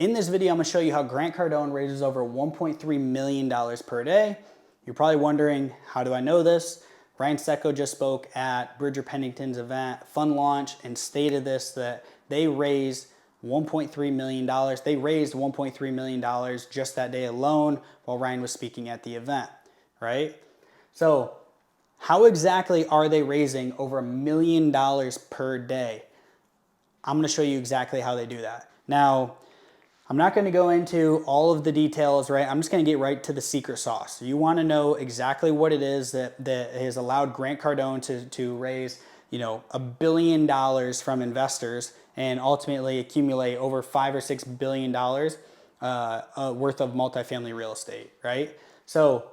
In this video, I'm gonna show you how Grant Cardone raises over $1.3 million per day. You're probably wondering, how do I know this? Ryan Secco just spoke at Bridger Pennington's event, Fund Launch, and stated this, that they raised $1.3 million. They raised $1.3 million just that day alone while Ryan was speaking at the event, right? So how exactly are they raising over $1 million per day? I'm gonna show you exactly how they do that. Now, I'm not going to go into all of the details, right? I'm just going to get right to the secret sauce. So you want to know exactly what it is that has allowed Grant Cardone to raise, $1 billion from investors and ultimately accumulate over $5 or $6 billion worth of multifamily real estate, right? So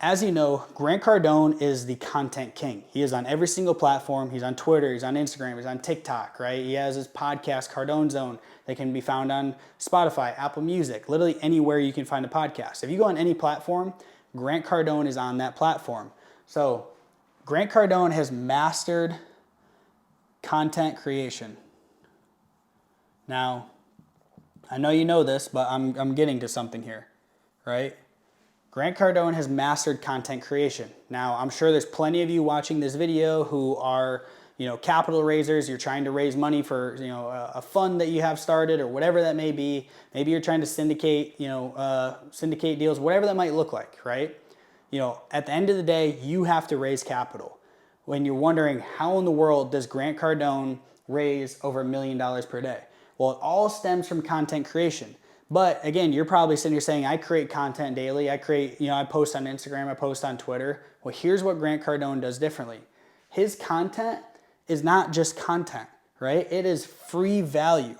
as you know, Grant Cardone is the content king. He is on every single platform. He's on Twitter, he's on Instagram, he's on TikTok, right? He has his podcast, Cardone Zone, that can be found on Spotify, Apple Music, literally anywhere you can find a podcast. If you go on any platform, Grant Cardone is on that platform. So Grant Cardone has mastered content creation. Now, I know you know this, but I'm getting to something here, right? Grant Cardone has mastered content creation. Now, I'm sure there's plenty of you watching this video who are, capital raisers. You're trying to raise money for, a fund that you have started or whatever that may be. Maybe you're trying to syndicate, syndicate deals, whatever that might look like, right? At the end of the day, you have to raise capital. When you're wondering, how in the world does Grant Cardone raise over $1 million per day? Well, it all stems from content creation. But again, you're probably sitting here saying, I create content daily. I post on Instagram, I post on Twitter. Well, here's what Grant Cardone does differently. His content is not just content, right? It is free value.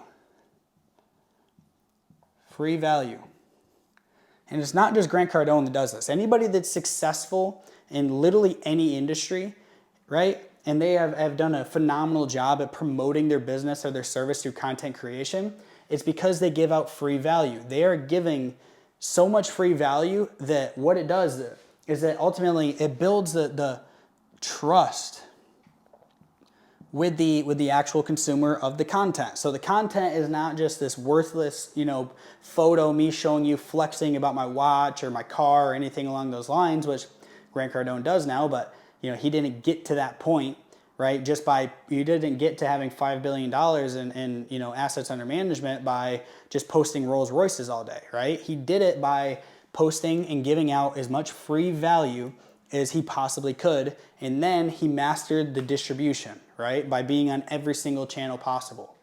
Free value. And it's not just Grant Cardone that does this. Anybody that's successful in literally any industry, right? And they have done a phenomenal job at promoting their business or their service through content creation. It's because they give out free value. They are giving so much free value that what it does is that ultimately it builds the trust with the actual consumer of the content. So the content is not just this worthless, photo, me showing you flexing about my watch or my car or anything along those lines, which Grant Cardone does now, but he didn't get to that point, right? You didn't get to having $5 billion in assets under management by just posting Rolls Royces all day, right? He did it by posting and giving out as much free value as he possibly could. And then he mastered the distribution, right? By being on every single channel possible.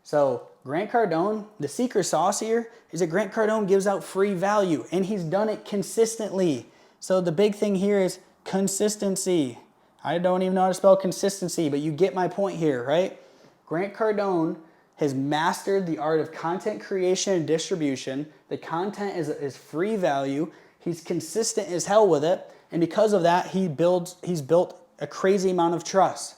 So Grant Cardone, the secret sauce here is that Grant Cardone gives out free value and he's done it consistently. So the big thing here is consistency. I don't even know how to spell consistency, but you get my point here, right? Grant Cardone has mastered the art of content creation and distribution. The content is free value. He's consistent as hell with it. And because of that, he's built a crazy amount of trust.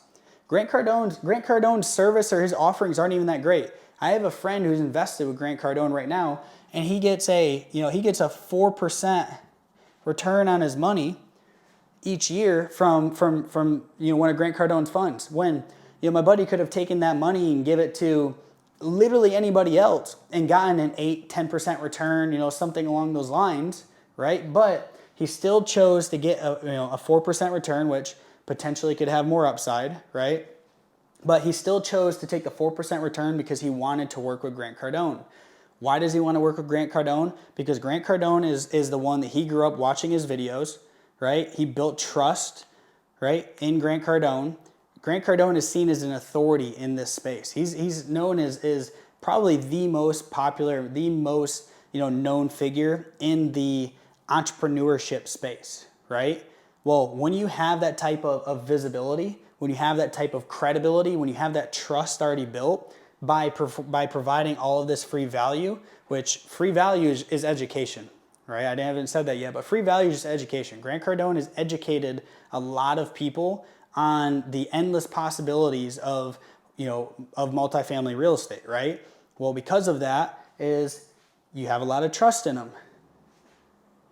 Grant Cardone's service or his offerings aren't even that great. I have a friend who's invested with Grant Cardone right now, and he gets a 4% return on his money each year from one of Grant Cardone's funds. When my buddy could have taken that money and give it to literally anybody else and gotten an 8-10% return, something along those lines, right? But he still chose to get a 4% return, which potentially could have more upside, right? But he still chose to take the 4% return because he wanted to work with Grant Cardone. Why does he want to work with Grant Cardone? Because Grant Cardone is the one that he grew up watching his videos, right? He built trust, right, in Grant Cardone. Grant Cardone is seen as an authority in this space. He's known as probably the most popular, the most known figure in the entrepreneurship space, right? Well, when you have that type of visibility, when you have that type of credibility, when you have that trust already built by providing all of this free value, which free value is education, right? I haven't said that yet, but free value is just education. Grant Cardone has educated a lot of people on the endless possibilities of multifamily real estate, right? Well, because of that is you have a lot of trust in them.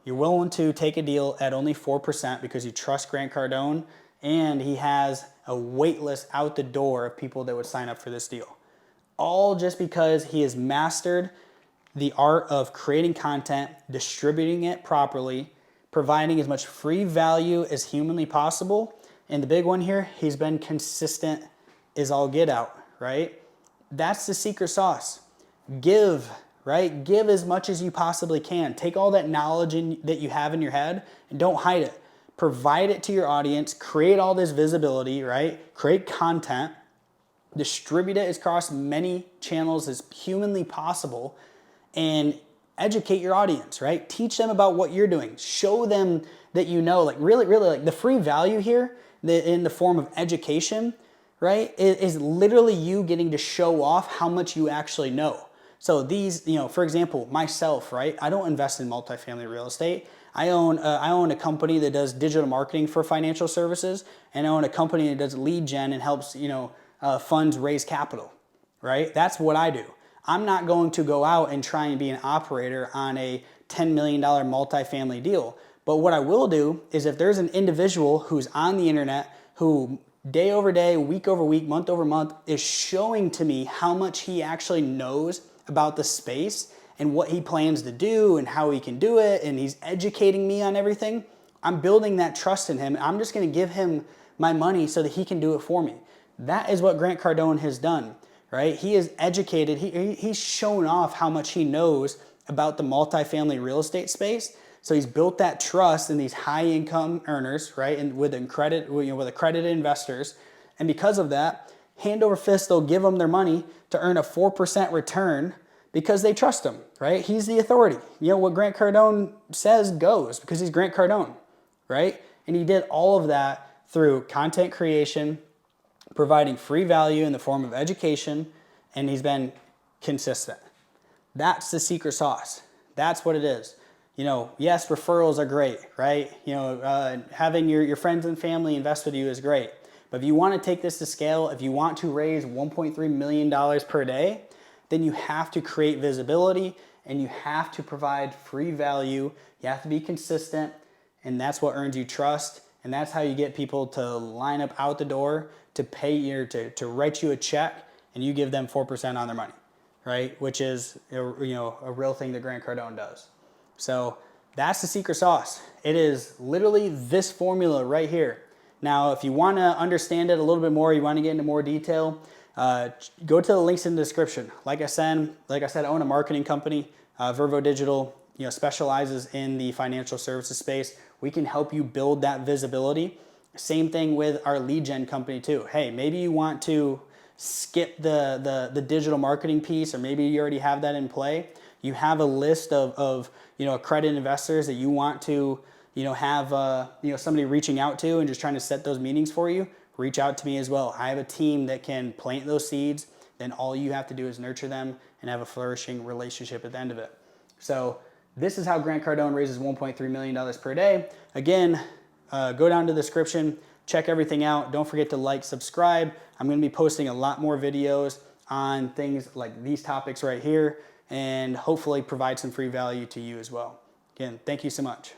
You're willing to take a deal at only 4% because you trust Grant Cardone, and he has a wait list out the door of people that would sign up for this deal. All just because he has mastered the art of creating content, distributing it properly, providing as much free value as humanly possible. And the big one here, he's been consistent as all get out, right? That's the secret sauce. Give, right? Give as much as you possibly can. Take all that knowledge that you have in your head and don't hide it. Provide it to your audience, create all this visibility, right? Create content, distribute it across many channels as humanly possible, and educate your audience, right? Teach them about what you're doing. Show them that you know, like really, like the free value here in the form of education, right, is literally you getting to show off how much you actually know. So these, for example, myself, right? I don't invest in multifamily real estate. I own a company that does digital marketing for financial services, and I own a company that does lead gen and helps, funds raise capital, right? That's what I do. I'm not going to go out and try and be an operator on a $10 million multifamily deal. But what I will do is if there's an individual who's on the internet who day over day, week over week, month over month is showing to me how much he actually knows about the space and what he plans to do and how he can do it, and he's educating me on everything, I'm building that trust in him. I'm just going to give him my money so that he can do it for me. That is what Grant Cardone has done, right? He is educated. He's shown off how much he knows about the multifamily real estate space. So he's built that trust in these high income earners, right? And with accredited investors. And because of that, hand over fist, they'll give them their money to earn a 4% return because they trust him, right? He's the authority. What Grant Cardone says goes because he's Grant Cardone, right? And he did all of that through content creation, providing free value in the form of education, and he's been consistent. That's the secret sauce. That's what it is. Yes, referrals are great, right? Having your friends and family invest with you is great. But if you want to take this to scale, if you want to raise $1.3 million per day, then you have to create visibility and you have to provide free value. You have to be consistent, and that's what earns you trust. And that's how you get people to line up out the door to pay you, to write you a check, and you give them 4% on their money, right? Which is a real thing that Grant Cardone does. So that's the secret sauce. It is literally this formula right here. Now, if you want to understand it a little bit more, you want to get into more detail, go to the links in the description. Like I said, I own a marketing company. Vervo Digital, specializes in the financial services space. We can help you build that visibility. Same thing with our lead gen company too. Hey, maybe you want to skip the digital marketing piece, or maybe you already have that in play. You have a list of accredited investors that you want to have somebody reaching out to and just trying to set those meetings for you. Reach out to me as well. I have a team that can plant those seeds. Then all you have to do is nurture them and have a flourishing relationship at the end of it. So this is how Grant Cardone raises $1.3 million per day. Again, go down to the description, check everything out. Don't forget to like, subscribe. I'm going to be posting a lot more videos on things like these topics right here, and hopefully provide some free value to you as well. Again, thank you so much.